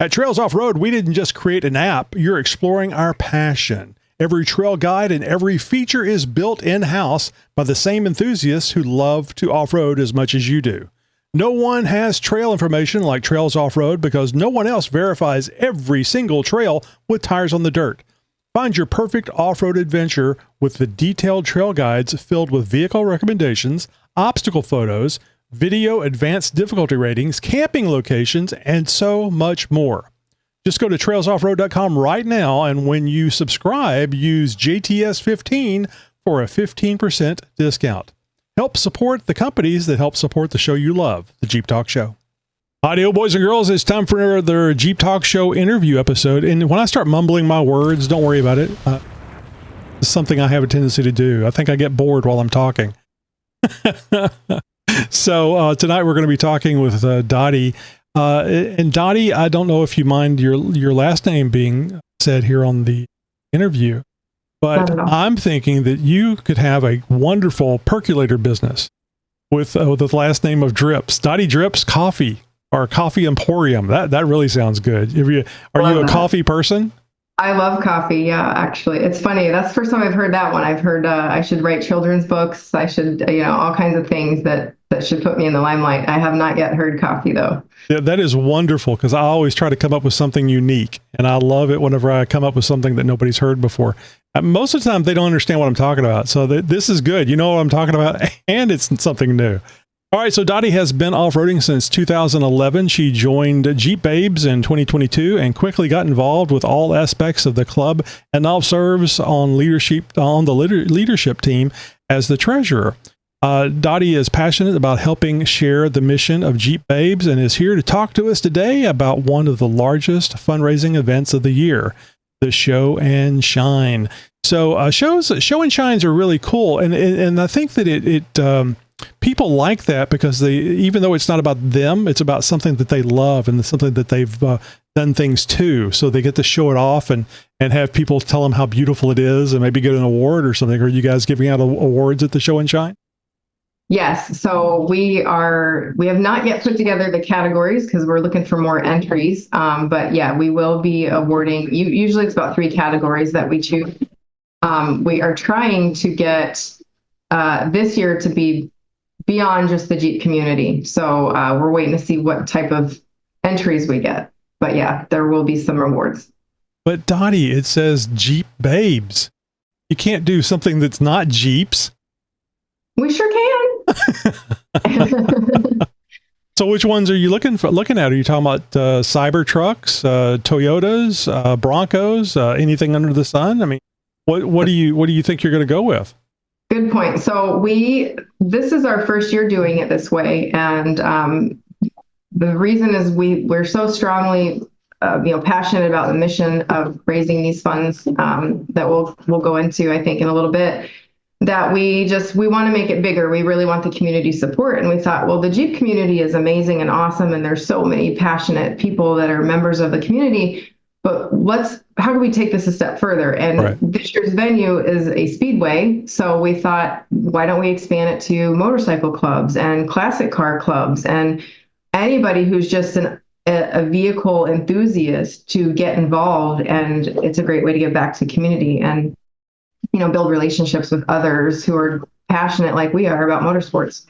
At Trails Off Road, we didn't just create an app. You're exploring our passion. Every trail guide and every feature is built in-house by the same enthusiasts who love to off-road as much as you do. No one has trail information like Trails Off Road because no one else verifies every single trail with tires on the dirt. Find your perfect off-road adventure with the detailed trail guides filled with vehicle recommendations, obstacle photos, video advanced difficulty ratings, camping locations, and so much more. Just go to trailsoffroad.com right now, and when you subscribe, use JTS15 for a 15% discount. Help support the companies that help support the show you love, the Jeep Talk Show. Audio boys and girls, it's time for another Jeep Talk Show interview episode. And when I start mumbling my words, don't worry about it. It's something I have a tendency to do. I think I get bored while I'm talking. So tonight we're going to be talking with Dottie. And Dottie, I don't know if you mind your last name being said here on the interview, but I'm thinking that you could have a wonderful percolator business with the last name of Drips. Dottie Drips Coffee or Coffee Emporium. That really sounds good. Are you a coffee person? I love coffee. Yeah, actually, it's funny. That's the first time I've heard that one. I've heard I should write children's books. I should, all kinds of things that should put me in the limelight. I have not yet heard coffee though. Yeah, that is wonderful because I always try to come up with something unique, and I love it whenever I come up with something that nobody's heard before. Most of the time, they don't understand what I'm talking about, so this is good. You know what I'm talking about, and it's something new. All right, so Dottie has been off-roading since 2011. She joined Jeep Babes in 2022 and quickly got involved with all aspects of the club and now serves on the leadership team as the treasurer. Dottie is passionate about helping share the mission of Jeep Babes and is here to talk to us today about one of the largest fundraising events of the year, the Show and Shine. So show and shines are really cool, and I think that people like that because even though it's not about them, it's about something that they love and something that they've done things to. So they get to show it off and have people tell them how beautiful it is and maybe get an award or something. Are you guys giving out awards at the Show and Shine? Yes. So we have not yet put together the categories because we're looking for more entries. But yeah, we will be awarding, usually it's about 3 categories that we choose. We are trying to get this year to be beyond just the Jeep community. So we're waiting to see what type of entries we get. But yeah, there will be some rewards. But Dottie, it says Jeep Babes. You can't do something that's not Jeeps. We sure can. So which ones are you looking at? Are you talking about Cybertrucks, Toyotas, Broncos, anything under the sun? I mean, what do you think you're going to go with? Good point. So this is our first year doing it this way, and the reason is we're so strongly passionate about the mission of raising these funds that we'll go into, I think, in a little bit, that we want to make it bigger. We really want the community support. And we thought, well, the Jeep community is amazing and awesome, and there's so many passionate people that are members of the community, but how do we take this a step further? And This year's venue is a speedway. So we thought, why don't we expand it to motorcycle clubs and classic car clubs and anybody who's just a vehicle enthusiast to get involved. And it's a great way to give back to community and build relationships with others who are passionate like we are about motorsports.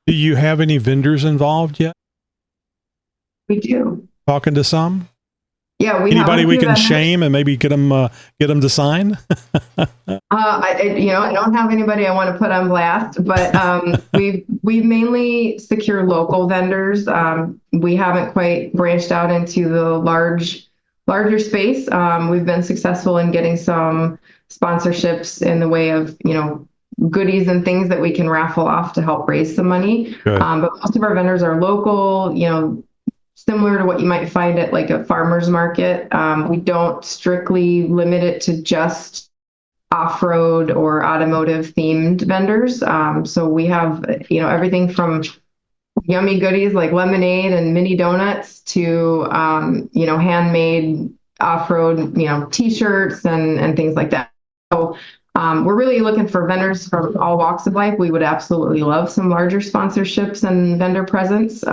Do you have any vendors involved yet? We do. Talking to some? Yeah, anybody we can shame and maybe get them to sign? I don't have anybody I want to put on blast, but we mainly secure local vendors. We haven't quite branched out into the larger space. We've been successful in getting some sponsorships in the way of goodies and things that we can raffle off to help raise some money. But most of our vendors are local, similar to what you might find at like a farmer's market. We don't strictly limit it to just off-road or automotive themed vendors. So we have everything from yummy goodies like lemonade and mini donuts to handmade off-road t-shirts and things like that. So we're really looking for vendors from all walks of life. We would absolutely love some larger sponsorships and vendor presence.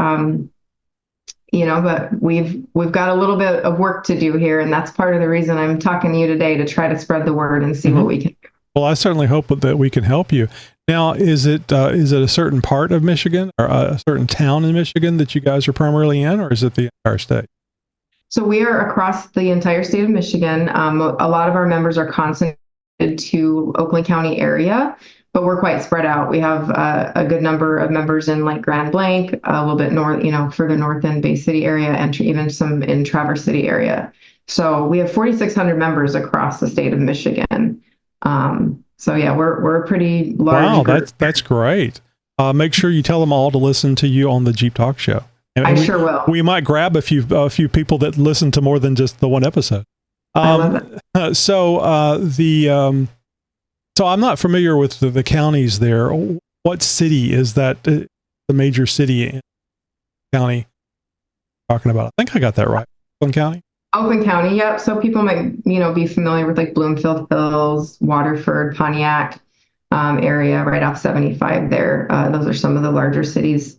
but we've got a little bit of work to do here, and that's part of the reason I'm talking to you today, to try to spread the word and see what we can do. Well, I certainly hope that we can help you. Now, is it a certain part of Michigan or a certain town in Michigan that you guys are primarily in, or is it the entire state? So we are across the entire state of Michigan. A lot of our members are concentrated to Oakland County area, but we're quite spread out. We have a good number of members in like Grand Blanc, a little bit north, further north in Bay City area, and even some in Traverse City area. So we have 4,600 members across the state of Michigan. So yeah, we're a pretty large group. That's great. Make sure you tell them all to listen to you on the Jeep Talk Show. And I sure will. We might grab a few people that listen to more than just the one episode. I love it. So I'm not familiar with the counties there. What city is that? The major city in the county talking about? I think I got that right. Oakland County. Oakland County, yep. So people might, be familiar with like Bloomfield Hills, Waterford, Pontiac area, right off 75 there. Those are some of the larger cities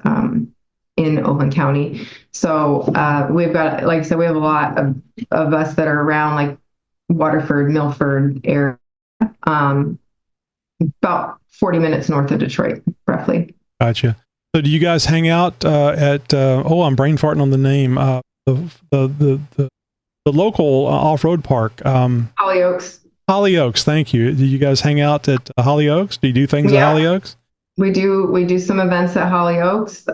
in Oakland County. So we've got, like I said, we have a lot of us that are around like Waterford, Milford area, about 40 minutes north of Detroit, roughly. Gotcha. So do you guys hang out at, I'm brain farting on the name, the local off-road park? Hollyoaks. Hollyoaks, thank you. Do you guys hang out at Hollyoaks? Do you do things at Hollyoaks? We do some events at Hollyoaks.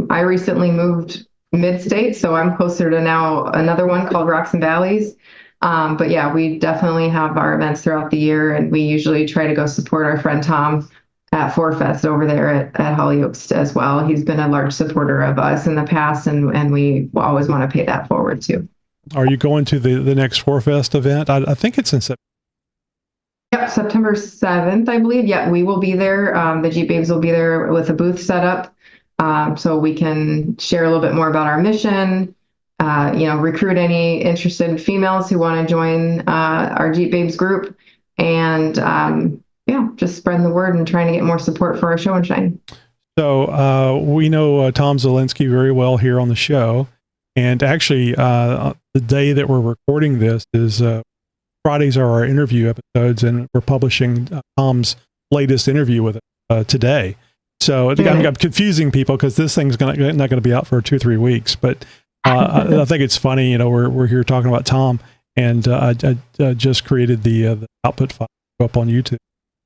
I recently moved mid-state, so I'm closer to now another one called Rocks and Valleys. But yeah, we definitely have our events throughout the year, and we usually try to go support our friend Tom at ForFest over there at Hollyoaks as well. He's been a large supporter of us in the past, and we always want to pay that forward too. Are you going to the next ForFest event? I think it's in September. Yep, September 7th, I believe. Yeah, we will be there. The Jeep Babes will be there with a booth set up, so we can share a little bit more about our mission, recruit any interested females who want to join our Jeep Babes group, and just spreading the word and trying to get more support for our show and shine. So we know Tom Zielinski very well here on the show, and actually the day that we're recording this is Fridays are our interview episodes, and we're publishing Tom's latest interview with it today. So I think I'm confusing people because this thing's not going to be out for 2 or 3 weeks. But I think it's funny, we're here talking about Tom, and I just created the output file up on YouTube.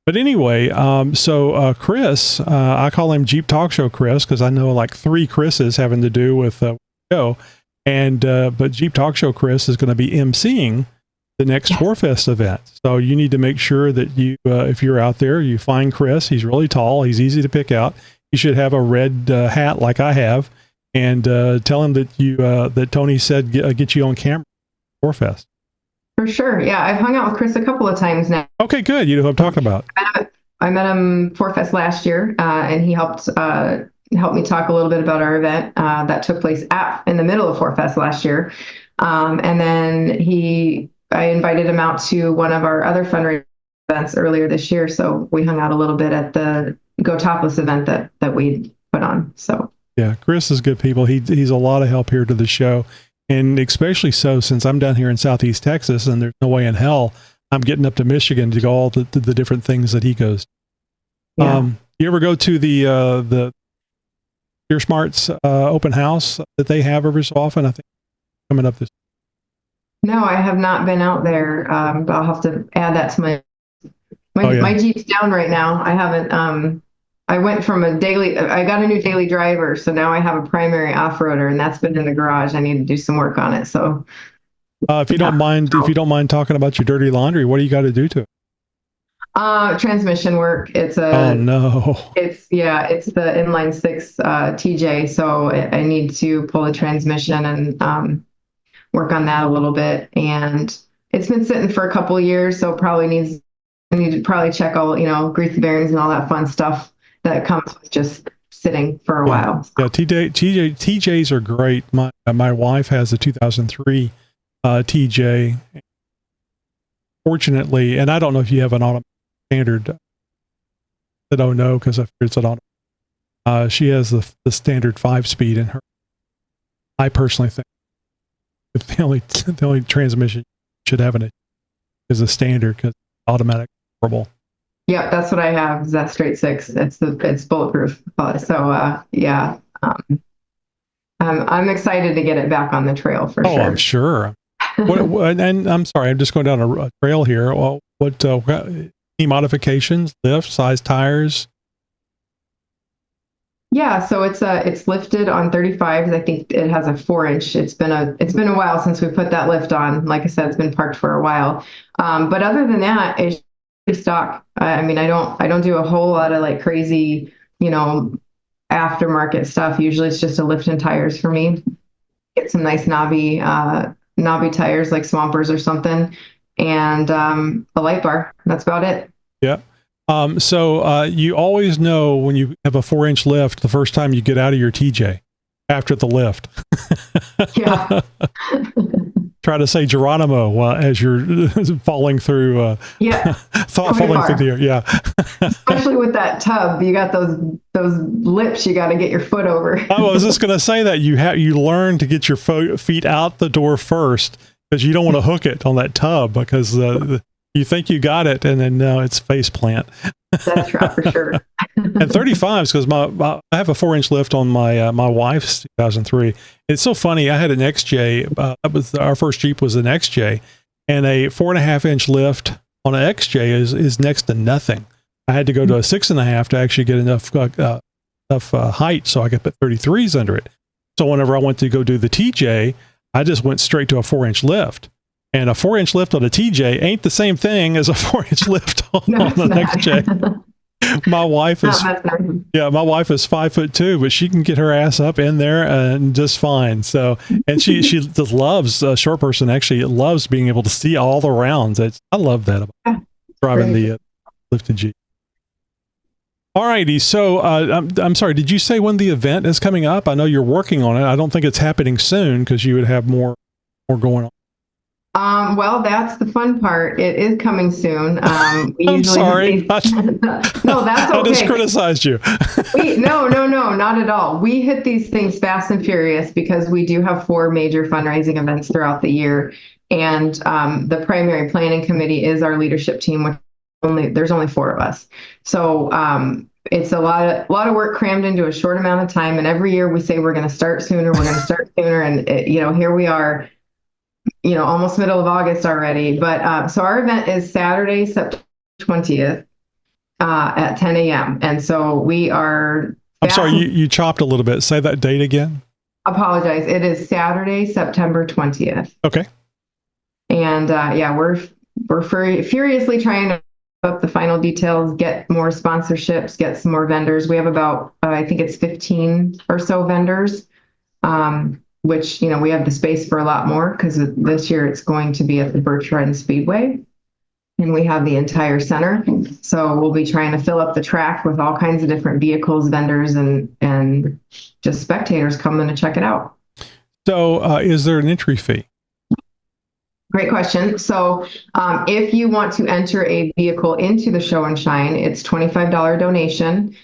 But anyway, so Chris, I call him Jeep Talk Show Chris because I know like 3 Chris's having to do with the show, but Jeep Talk Show Chris is going to be emceeing the next ForFest event. So you need to make sure that you, if you're out there, you find Chris. He's really tall. He's easy to pick out. You should have a red hat like I have, and tell him that that Tony said get you on camera for ForFest. For sure. Yeah, I've hung out with Chris a couple of times now. Okay, good. You know who I'm talking about. I met him ForFest last year, and he helped me talk a little bit about our event that took place in the middle of ForFest last year. And then I invited him out to one of our other fundraising events earlier this year. So we hung out a little bit at the Go Topless event that we put on. So yeah, Chris is good people. He's a lot of help here to the show. And especially so since I'm down here in Southeast Texas and there's no way in hell I'm getting up to Michigan to go all the different things that he goes to. Yeah. You ever go to the Deer Smarts open house that they have every so often? I think coming up this. No, I have not been out there. But I'll have to add that to my Jeep's down right now. I haven't. I went from I got a new daily driver, so now I have a primary off-roader, and that's been in the garage. I need to do some work on it. So, if you don't mind talking about your dirty laundry, what do you got to do to it? Transmission work. It's the inline 6 TJ. So I need to pull the transmission and work on that a little bit. And it's been sitting for a couple of years, so I need to check all, grease the bearings and all that fun stuff that comes with just sitting for a while. Yeah, TJs are great. My wife has a 2003 TJ. Fortunately, and I don't know if you have an automatic standard. I don't know because I figured it's an auto. She has the standard 5-speed in her. I personally think the only transmission should have is a standard, because automatic is horrible. Yep, that's what I have. Is that straight six? It's bulletproof. Yeah, I'm excited to get it back on the trail for Oh, sure. I'm sure. And I'm sorry, I'm just going down a trail here. Well, what any modifications, lift, size tires? Yeah, so it's lifted on 35s. I think it has a 4-inch. It's been a while since we put that lift on. Like I said, it's been parked for a while. But other than that, it's pretty stock. I mean, I don't do a whole lot of like crazy, aftermarket stuff. Usually it's just a lift and tires for me. Get some nice knobby tires like Swampers or something, and a light bar. That's about it. Yeah. So you always know when you have a 4-inch lift the first time you get out of your TJ after the lift. Yeah. Try to say Geronimo as you're falling through. Yeah. Falling through the air. Yeah. Especially with that tub, you got those lips you got to get your foot over. I was just going to say that you learn to get your feet out the door first, because you don't want to hook it on that tub, because you think you got it, and then no, it's face plant. That's right, for sure. And 35s, because I have a 4-inch lift on my wife's 2003. It's so funny. I had an XJ. That was our first Jeep, was an XJ, and a 4.5-inch lift on an XJ is next to nothing. I had to go to a 6.5 to actually get enough height so I could put 33s under it. So whenever I went to go do the TJ, I just went straight to a 4-inch lift. And a 4-inch lift on a TJ ain't the same thing as a 4-inch lift on the XJ. My wife is my wife is 5'2", but she can get her ass up in there and just fine. So, and she just loves, a short person actually loves being able to see all the rounds. I love that about driving the lifted Jeep. All righty. So I'm sorry, did you say when the event is coming up? I know you're working on it. I don't think it's happening soon, because you would have more going on. Well, that's the fun part. It is coming soon. I'm sorry. No, that's okay. I just criticized you. No, not at all. We hit these things fast and furious because we do have 4 major fundraising events throughout the year. And the primary planning committee is our leadership team, which there's only 4 of us. So it's a lot of work crammed into a short amount of time. And every year we say we're going to start sooner. And here we are, almost middle of August already. But so our event is Saturday, September 20th at 10 a.m. And so we are... I'm sorry, you chopped a little bit. Say that date again. Apologize. It is Saturday, September 20th. Okay. And we're furiously trying to up the final details, get more sponsorships, get some more vendors. We have about, I think it's 15 or so vendors, which, we have the space for a lot more, because this year it's going to be at the Birch Run Speedway, and we have the entire center. So we'll be trying to fill up the track with all kinds of different vehicles, vendors, and just spectators coming to check it out. So is there an entry fee? Great question. So if you want to enter a vehicle into the show and shine, it's $25 donation.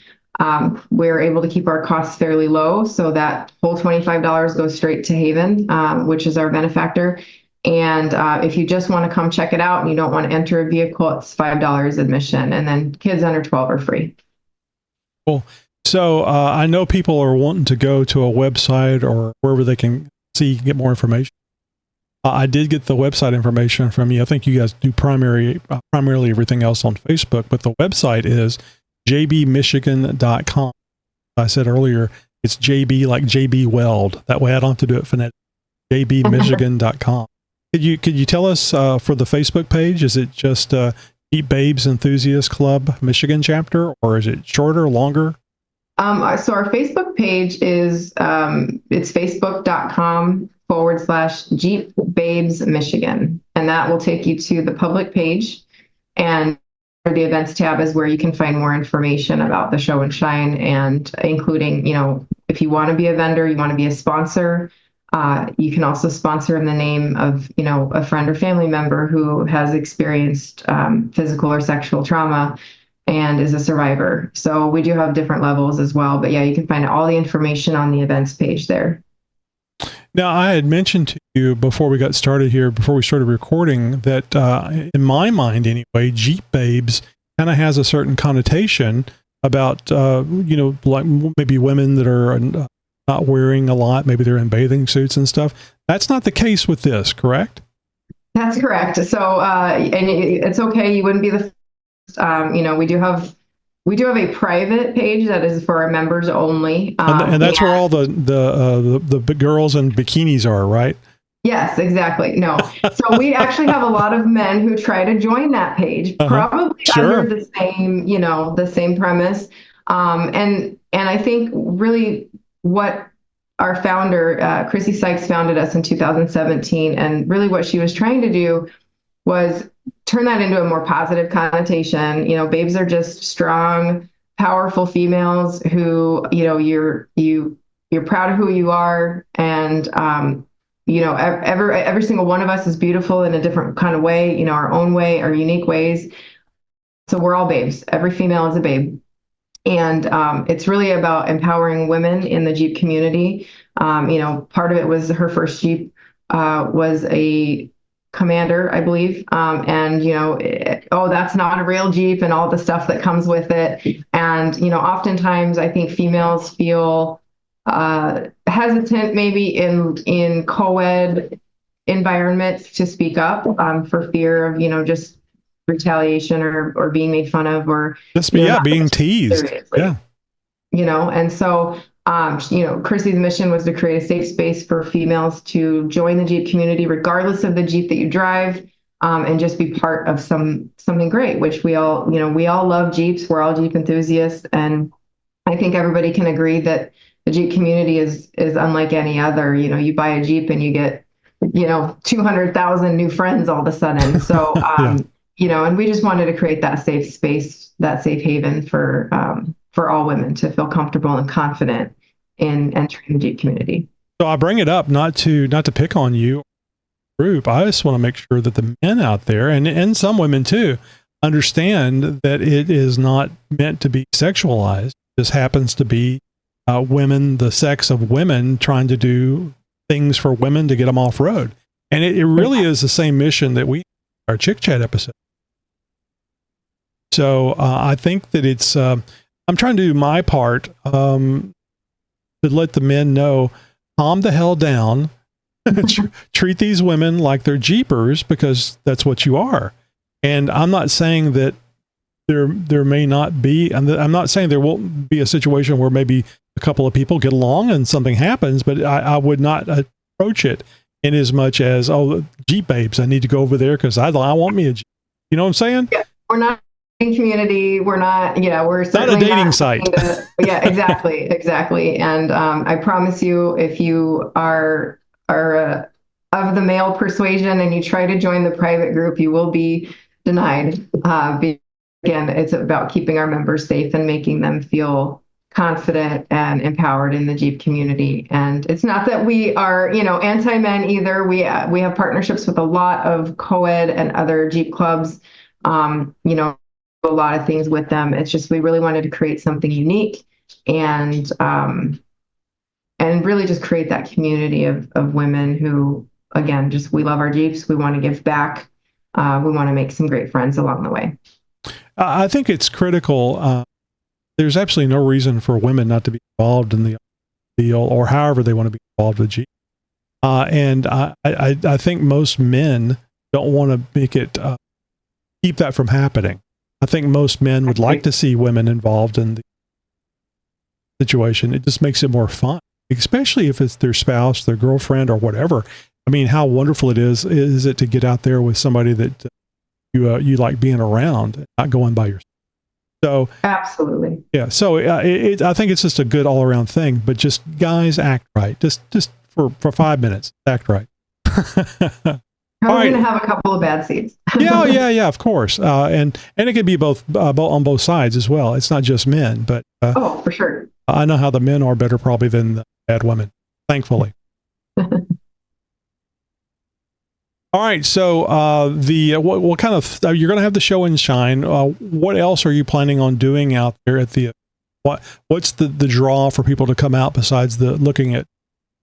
We're able to keep our costs fairly low, so that whole $25 goes straight to Haven, which is our benefactor. And if you just want to come check it out and you don't want to enter a vehicle, it's $5 admission, and then kids under 12 are free. Cool. So I know people are wanting to go to a website or wherever they can get more information. I did get the website information from you. I think you guys do primarily everything else on Facebook, but the website is jbmichigan.com. I said earlier, it's JB like JB Weld. That way I don't have to do it phonetically. jbmichigan.com. Could you tell us for the Facebook page, is it just Jeep Babes Enthusiast Club Michigan chapter, or is it shorter, longer? So our Facebook page is, it's facebook.com/Jeep Babes Michigan. And that will take you to the public page. And the events tab is where you can find more information about the show and shine, and including, if you want to be a vendor, you want to be a sponsor, you can also sponsor in the name of, a friend or family member who has experienced physical or sexual trauma and is a survivor. So we do have different levels as well. But yeah, you can find all the information on the events page there. Now, I had mentioned to you before we got started here, before we started recording, that in my mind anyway, Jeep babes kind of has a certain connotation about, like maybe women that are not wearing a lot, maybe they're in bathing suits and stuff. That's not the case with this, correct? That's correct. So, and it's okay. You wouldn't be the first. We do have a private page that is for our members only. And that's where all the girls in bikinis are, right? Yes, exactly. No. So we actually have a lot of men who try to join that page, probably under the same, the same premise. And I think really what our founder, Chrissy Sykes, founded us in 2017. And really what she was trying to do was turn that into a more positive connotation. Babes are just strong, powerful females who, you're proud of who you are. And, every single one of us is beautiful in a different kind of way, our own way, our unique ways. So we're all babes. Every female is a babe. And it's really about empowering women in the Jeep community. Part of it was her first Jeep was a Commander, I believe. That's not a real Jeep and all the stuff that comes with it. And, oftentimes I think females feel hesitant maybe in co-ed environments to speak up for fear of, just retaliation or being made fun of or just being teased. Seriously. Yeah. And so Chrissy's mission was to create a safe space for females to join the Jeep community, regardless of the Jeep that you drive, and just be part of something great, which we all love Jeeps. We're all Jeep enthusiasts. And I think everybody can agree that the Jeep community is unlike any other. You buy a Jeep and you get, 200,000 new friends all of a sudden. So, and we just wanted to create that safe space, that safe haven for all women to feel comfortable and confident in entering the Jeep community. So I bring it up not to pick on you group. I just want to make sure that the men out there and some women too understand that it is not meant to be sexualized. This happens to be women, the sex of women trying to do things for women to get them off road. And it really is the same mission that we our Chick Chat episode. So I think that it's I'm trying to do my part to let the men know, calm the hell down, treat these women like they're Jeepers, because that's what you are. And I'm not saying that there may not be, I'm not saying there won't be a situation where maybe a couple of people get along and something happens, but I would not approach it in as much as, Jeep babes, I need to go over there because I want me a Jeep. You know what I'm saying? Yeah, we're not a community. We're not, we're certainly not a dating site. Yeah, exactly. And I promise you, if you are of the male persuasion and you try to join the private group, you will be denied. Again, it's about keeping our members safe and making them feel confident and empowered in the Jeep community. And it's not that we are, anti-men either. We have partnerships with a lot of co-ed and other Jeep clubs, a lot of things with them. It's just, we really wanted to create something unique and really just create that community of women who, again, just, we love our Jeeps. We want to give back. We want to make some great friends along the way. I think it's critical. There's absolutely no reason for women not to be involved in the deal or however they want to be involved with Jeep. And I think most men don't want to make it, keep that from happening. I think most men would like to see women involved in the situation. It just makes it more fun, especially if it's their spouse, their girlfriend, or whatever. I mean, how wonderful is it to get out there with somebody that you like being around, not going by yourself. So absolutely, yeah. So I think it's just a good all around thing. But just guys, act right. Just for 5 minutes, act right. We're going to have a couple of bad seeds. yeah, of course. And it could be both on both sides as well. It's not just men, but for sure. I know how the men are better probably than the bad women, thankfully. All right. So what kind of you're going to have the show and shine. What else are you planning on doing out there at what's the draw for people to come out besides the looking at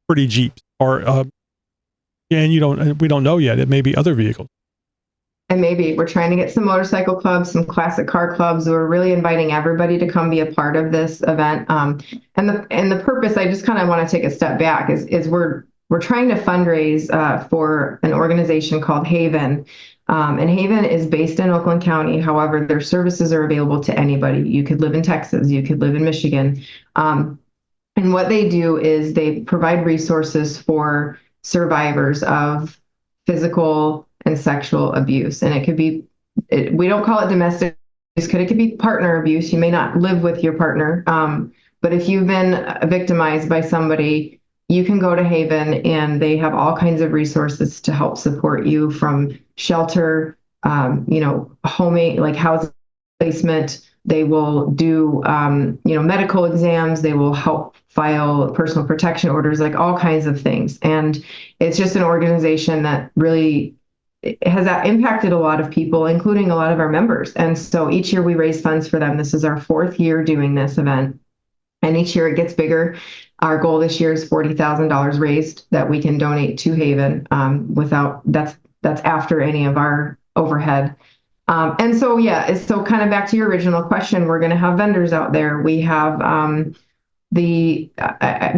pretty Jeeps? or and we don't know yet. It may be other vehicles. And maybe we're trying to get some motorcycle clubs, some classic car clubs. We're really inviting everybody to come be a part of this event. And the purpose, I just kind of want to take a step back, is we're trying to fundraise for an organization called Haven. And Haven is based in Oakland County. However, their services are available to anybody. You could live in Texas, you could live in Michigan. And what they do is they provide resources for survivors of physical and sexual abuse. And it could be, we don't call it domestic abuse, it could be partner abuse. You may not live with your partner, but if you've been victimized by somebody, you can go to Haven and they have all kinds of resources to help support you, from shelter, homing, like housing placement. They will do, medical exams. They will help file personal protection orders, like all kinds of things. And it's just an organization that really has impacted a lot of people, including a lot of our members. And so each year we raise funds for them. This is our 4th year doing this event. And each year it gets bigger. Our goal this year is $40,000 raised that we can donate to Haven that's after any of our overhead. And so, so kind of back to your original question, we're going to have vendors out there. We have the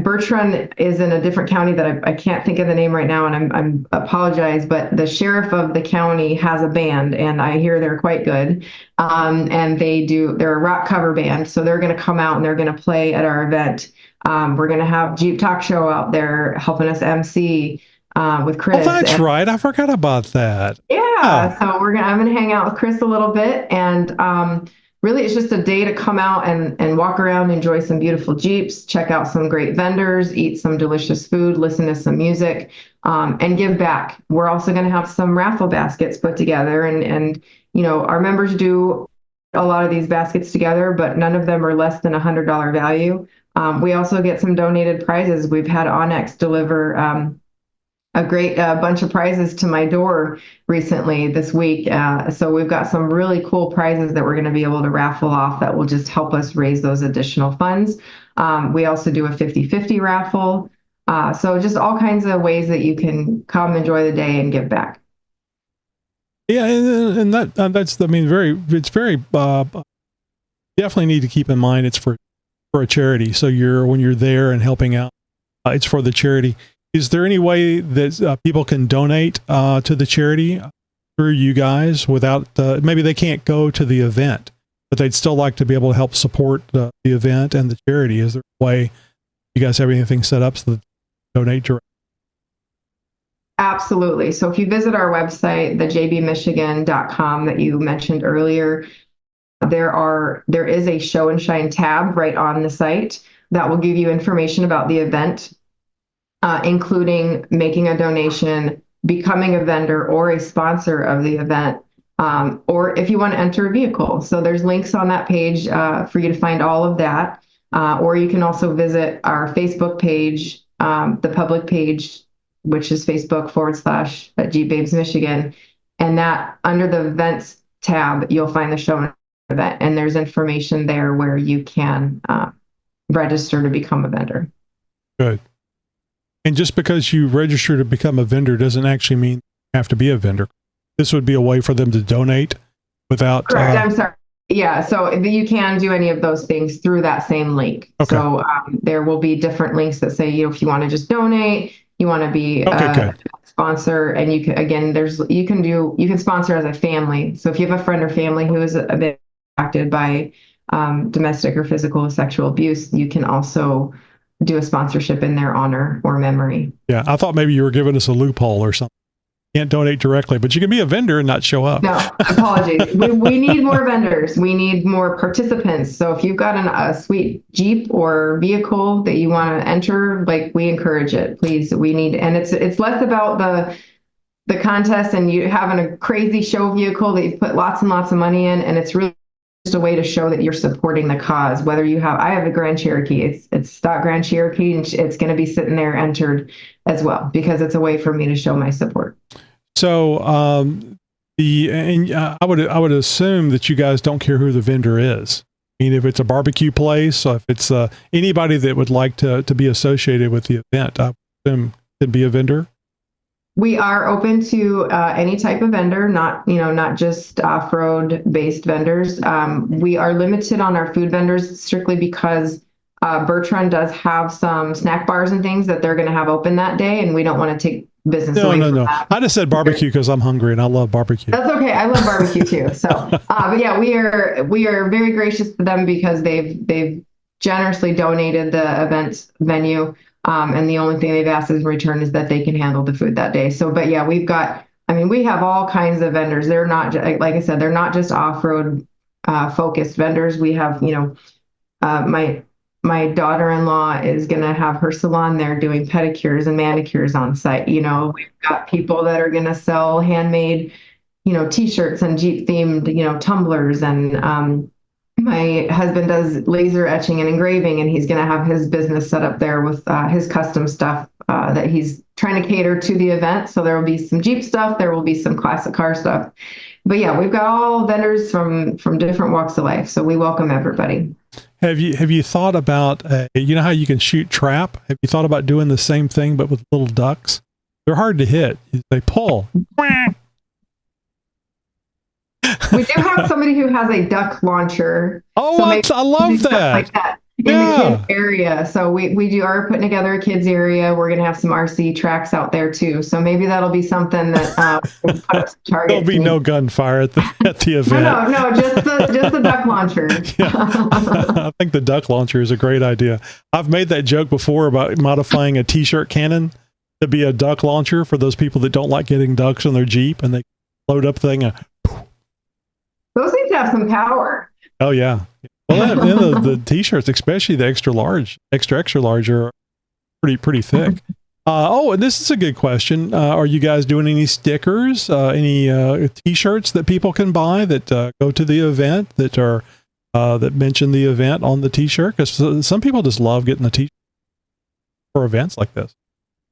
Birch Run is in a different county that I can't think of the name right now, and I'm apologize, but the sheriff of the county has a band, and I hear they're quite good. And they're a rock cover band, so they're going to come out and they're going to play at our event. We're going to have Jeep Talk Show out there helping us MC with Chris. Oh, that's right. I forgot about that. Yeah. So I'm going to hang out with Chris a little bit, and really, it's just a day to come out and walk around, enjoy some beautiful Jeeps, check out some great vendors, eat some delicious food, listen to some music, and give back. We're also going to have some raffle baskets put together, and our members do a lot of these baskets together, but none of them are less than $100 value. We also get some donated prizes. We've had Onyx deliver a great bunch of prizes to my door recently this week. So we've got some really cool prizes that we're going to be able to raffle off that will just help us raise those additional funds. We also do a 50-50 raffle. So just all kinds of ways that you can come enjoy the day and give back. Yeah, and that's it's very definitely need to keep in mind it's for a charity. So when you're there and helping out, it's for the charity. Is there any way that people can donate to the charity through you guys without, maybe they can't go to the event, but they'd still like to be able to help support the event and the charity? Is there a way you guys have anything set up so that they donate directly? Absolutely. So if you visit our website, the jbmichigan.com that you mentioned earlier, there is a show and shine tab right on the site that will give you information about the event, including making a donation, becoming a vendor or a sponsor of the event, or if you want to enter a vehicle. So there's links on that page for you to find all of that. Or you can also visit our Facebook page, the public page, which is Facebook.com/Jeep Babes Michigan. And that under the events tab, you'll find the show event. And there's information there where you can register to become a vendor. Good. And just because you register to become a vendor doesn't actually mean you have to be a vendor. This would be a way for them to donate without... Correct. I'm sorry. Yeah. So you can do any of those things through that same link. Okay. So there will be different links that say, if you want to just donate, you want to be a sponsor, and you can, again, you can sponsor as a family. So if you have a friend or family who is a bit impacted by domestic or physical or sexual abuse, you can also do a sponsorship in their honor or memory. Yeah, I thought maybe you were giving us a loophole or something. Can't donate directly, but you can be a vendor and not show up. No, apologies. we need more vendors. We need more participants. So if you've got a sweet Jeep or vehicle that you want to enter, we encourage it. Please, we need, and it's less about the contest and you having a crazy show vehicle that you put lots and lots of money in, and it's really just a way to show that you're supporting the cause. Whether I have a Grand Cherokee, it's stock Grand Cherokee, and it's going to be sitting there entered as well, because it's a way for me to show my support. So, I would assume that you guys don't care who the vendor is. I mean, if it's a barbecue place, or if it's anybody that would like to be associated with the event, I would assume can be a vendor? We are open to any type of vendor, not just off-road based vendors. We are limited on our food vendors strictly because Birch Run does have some snack bars and things that they're going to have open that day, and we don't want to take business away from that. I just said barbecue because I'm hungry and I love barbecue. That's okay. I love barbecue too. So, but yeah, we are very gracious to them because they've generously donated the event venue. And the only thing they've asked in return is that they can handle the food that day. So, but yeah, we have all kinds of vendors. They're not, like I said, they're not just off-road focused vendors. We have, my daughter-in-law is going to have her salon there doing pedicures and manicures on site. We've got people that are going to sell handmade, t-shirts and Jeep themed, tumblers. And my husband does laser etching and engraving, and he's going to have his business set up there with his custom stuff that he's trying to cater to the event. So there will be some Jeep stuff. There will be some classic car stuff. But yeah, we've got all vendors from different walks of life. So we welcome everybody. Have you thought about, you know how you can shoot trap? Have you thought about doing the same thing, but with little ducks? They're hard to hit. They pull. We do have somebody who has a duck launcher. Oh, so I love that. Like that in the kids area. So we are putting together a kids area. We're going to have some RC tracks out there too. So maybe that'll be something that we'll put up some targets. There'll be no gunfire at the event. No, just the duck launcher. Yeah. I think the duck launcher is a great idea. I've made that joke before about modifying a t-shirt cannon to be a duck launcher for those people that don't like getting ducks on their Jeep, and they load up the thing. Those need to have some power. Oh yeah. Well, the t-shirts, especially the extra large, are pretty thick. And this is a good question. Are you guys doing any stickers, any t-shirts that people can buy that go to the event that mention the event on the t-shirt? Because some people just love getting the t-shirt for events like this.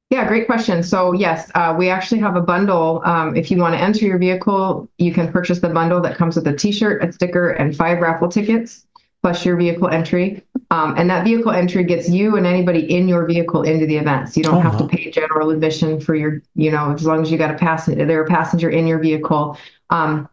Yeah, great question. So yes, we actually have a bundle. If you want to enter your vehicle, you can purchase the bundle that comes with a t-shirt, a sticker, and 5 raffle tickets, plus your vehicle entry. And that vehicle entry gets you and anybody in your vehicle into the event. So you don't have to pay general admission for your, as long as you got a passenger in your vehicle. And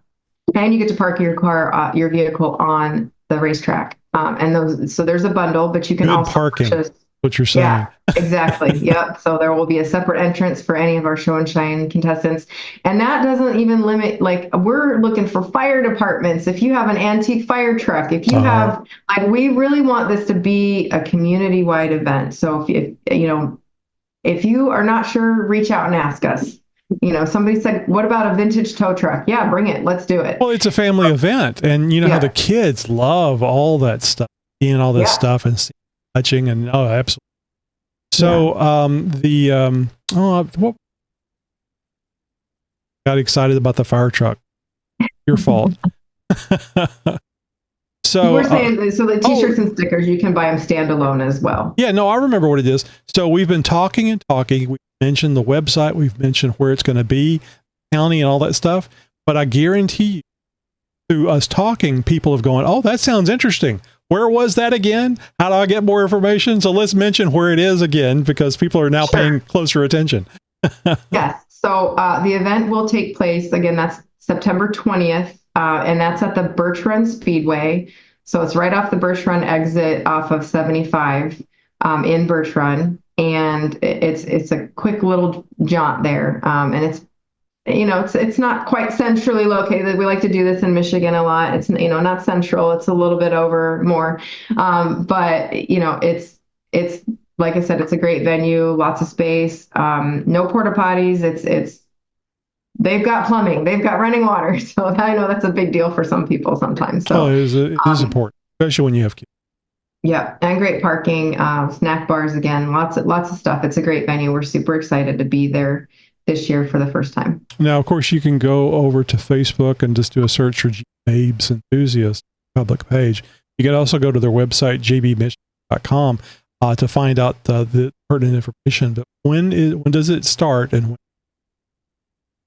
you get to park your vehicle on the racetrack. So there's a bundle, but you can also purchase what you're saying. Yeah, exactly. Yep. So there will be a separate entrance for any of our show and shine contestants. And that doesn't even limit, we're looking for fire departments. If you have an antique fire truck, if you have, we really want this to be a community-wide event. So if you are not sure, reach out and ask us. Somebody said, what about a vintage tow truck? Yeah, bring it. Let's do it. Well, it's a family event. And how the kids love all that stuff, seeing all this stuff and touching and absolutely. So what got excited about the fire truck? Your fault. So we're saying so the t-shirts and stickers, you can buy them standalone as well. Yeah, no, I remember what it is. So we've been talking. We mentioned the website, we've mentioned where it's going to be, county and all that stuff. But I guarantee you, through us talking, people have gone, oh, that sounds interesting. Where was that again? How do I get more information? So let's mention where it is again, because people are now paying closer attention. Yes. So the event will take place, again, that's September 20th, and that's at the Birch Run Speedway. So it's right off the Birch Run exit off of 75 in Birch Run. And it's a quick little jaunt there. And it's not quite centrally located. We like to do this in Michigan a lot. It's, not central. It's a little bit over more. But it's like I said, it's a great venue, lots of space, no porta potties. They've got plumbing, they've got running water. So I know that's a big deal for some people sometimes. So it is important, especially when you have kids. Yeah. And great parking, snack bars, again, lots of stuff. It's a great venue. We're super excited to be there this year for the first time. Now, of course, you can go over to Facebook and just do a search for Babes Enthusiast public page. You can also go to their website, jbmission.com, to find out the pertinent information. But when does it start? And when?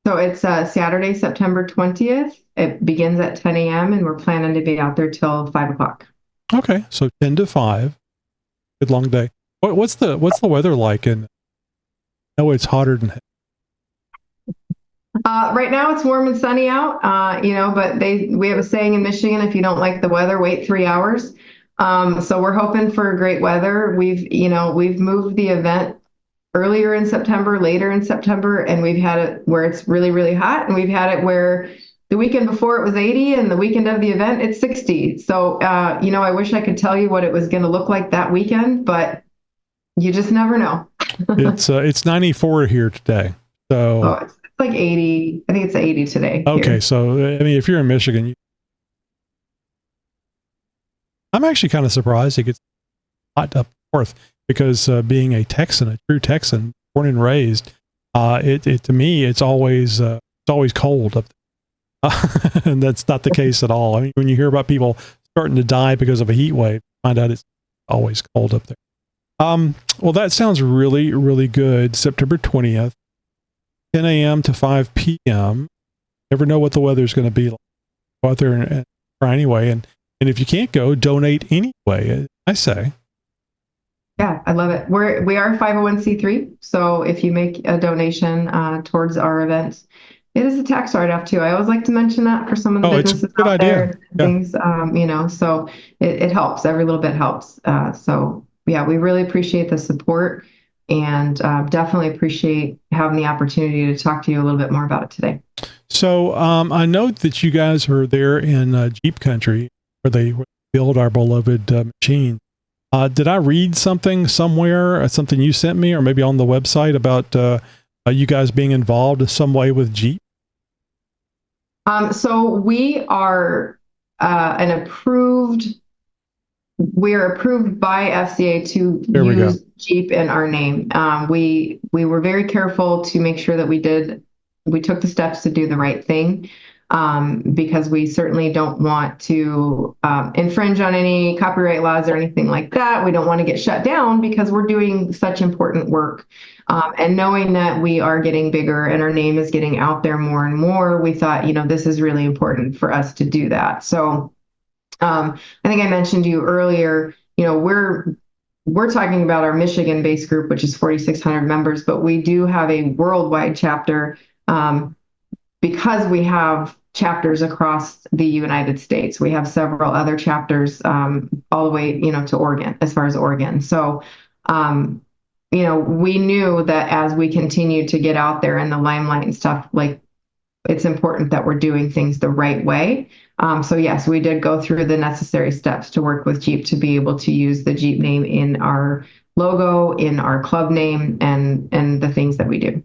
So it's Saturday, September 20th. It begins at 10 a.m. and we're planning to be out there till 5 o'clock. Okay, so 10 to 5. Good long day. What's the weather like in know it's hotter than Right now it's warm and sunny out, but we have a saying in Michigan, if you don't like the weather, wait 3 hours. So we're hoping for great weather. We've moved the event earlier in September, later in September, and we've had it where it's really, really hot, and we've had it where the weekend before it was 80 and the weekend of the event it's 60. So, I wish I could tell you what it was going to look like that weekend, but you just never know. It's 94 here today. So it's like 80. I think it's 80 today. Okay. Here. So, I mean, if you're in Michigan, I'm actually kind of surprised it gets hot up north because being a Texan, a true Texan, born and raised, to me, it's always cold up there. And that's not the case at all. I mean, when you hear about people starting to die because of a heat wave, find out it's always cold up there. Well, that sounds really, really good. September 20th, 10 a.m. to 5 p.m. Never know what the weather's going to be like. Go out there and try anyway. And if you can't go, donate anyway, I say. Yeah, I love it. We are 501c3. So if you make a donation towards our events, it is a tax write-off too. I always like to mention that for some of the businesses it's a good out idea. there. Yeah. Things, so it helps. Every little bit helps. So yeah, we really appreciate the support and definitely appreciate having the opportunity to talk to you a little bit more about it today. So I know that you guys are there in Jeep country where they build our beloved machine. Did I read something somewhere, something you sent me or maybe on the website about you guys being involved in some way with Jeep? So we are we're approved by FCA to use Jeep in our name. We were very careful to make sure that we took the steps to do the right thing, because we certainly don't want to infringe on any copyright laws or anything like that. We don't want to get shut down because we're doing such important work. And knowing that we are getting bigger and our name is getting out there more and more, we thought, this is really important for us to do that. So I think I mentioned to you earlier, we're talking about our Michigan-based group, which is 4,600 members, but we do have a worldwide chapter because we have chapters across the United States. We have several other chapters all the way, to Oregon, as far as Oregon. So, we knew that as we continue to get out there in the limelight and stuff, like it's important that we're doing things the right way. So yes, we did go through the necessary steps to work with Jeep to be able to use the Jeep name in our logo, in our club name, and the things that we do.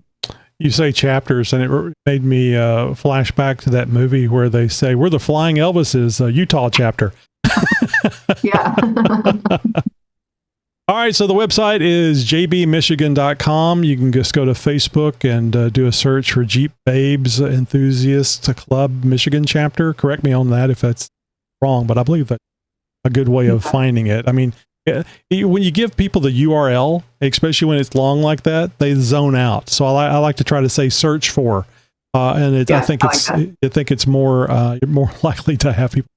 You say chapters, and it made me flash back to that movie where they say, we're the Flying Elvises, Utah chapter. Yeah. All right, so the website is jbmichigan.com. You can just go to Facebook and do a search for Jeep Babes Enthusiasts Club Michigan chapter. Correct me on that if that's wrong, but I believe that's a good way of finding it. I mean, when you give people the URL, especially when it's long like that, they zone out. So I like to try to say search for, and I think it's more likely to have people.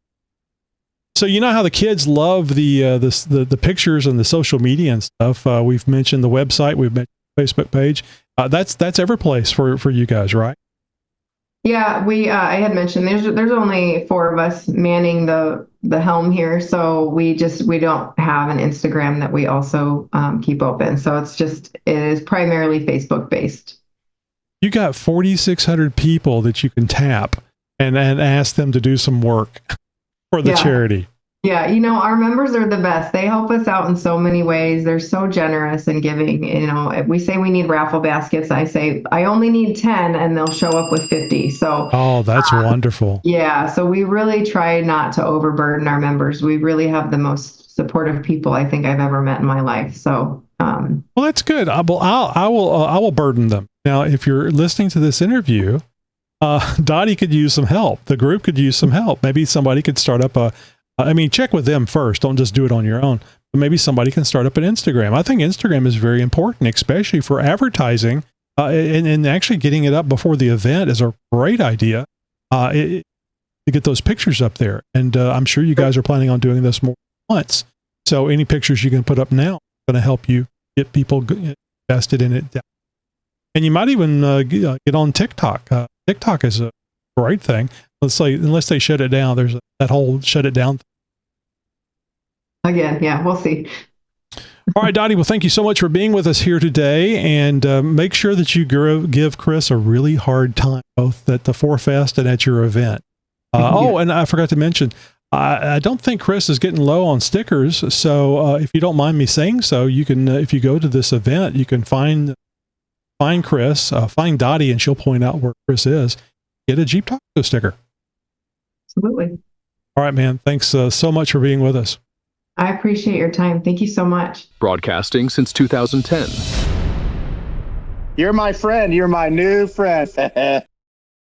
So you know how the kids love the pictures and the social media and stuff. We've mentioned the website, we've mentioned the Facebook page. That's every place for you guys, right? Yeah, I had mentioned there's only 4 of us manning the helm here, so we don't have an Instagram that we also keep open. So it is primarily Facebook based. You got 4,600 people that you can tap and ask them to do some work for the charity. Yeah, our members are the best. They help us out in so many ways. They're so generous and giving. If we say we need raffle baskets, I say I only need 10 and they'll show up with 50. So that's wonderful. Yeah, so we really try not to overburden our members. We really have the most supportive people I think I've ever met in my life. So well, that's good. I will burden them. Now, if you're listening to this interview, Dottie could use some help. The group could use some help. Maybe somebody could start up check with them first. Don't just do it on your own. But maybe somebody can start up an Instagram. I think Instagram is very important, especially for advertising, and actually getting it up before the event is a great idea to get those pictures up there. And I'm sure you guys are planning on doing this more than once. So any pictures you can put up now is going to help you get people invested in it. And you might even get on TikTok. TikTok is a great thing. Unless they shut it down, there's that whole shut it down thing. Again, yeah, we'll see. All right, Dottie. Well, thank you so much for being with us here today, and make sure that you give Chris a really hard time, both at the 4Fest and at your event. Oh, and I forgot to mention, I don't think Chris is getting low on stickers. So if you don't mind me saying so, you can, if you go to this event, you can find Chris, find Dottie, and she'll point out where Chris is. Get a Jeep Talk sticker. Absolutely. All right, man. Thanks so much for being with us. I appreciate your time. Thank you so much. Broadcasting since 2010. You're my friend. You're my new friend.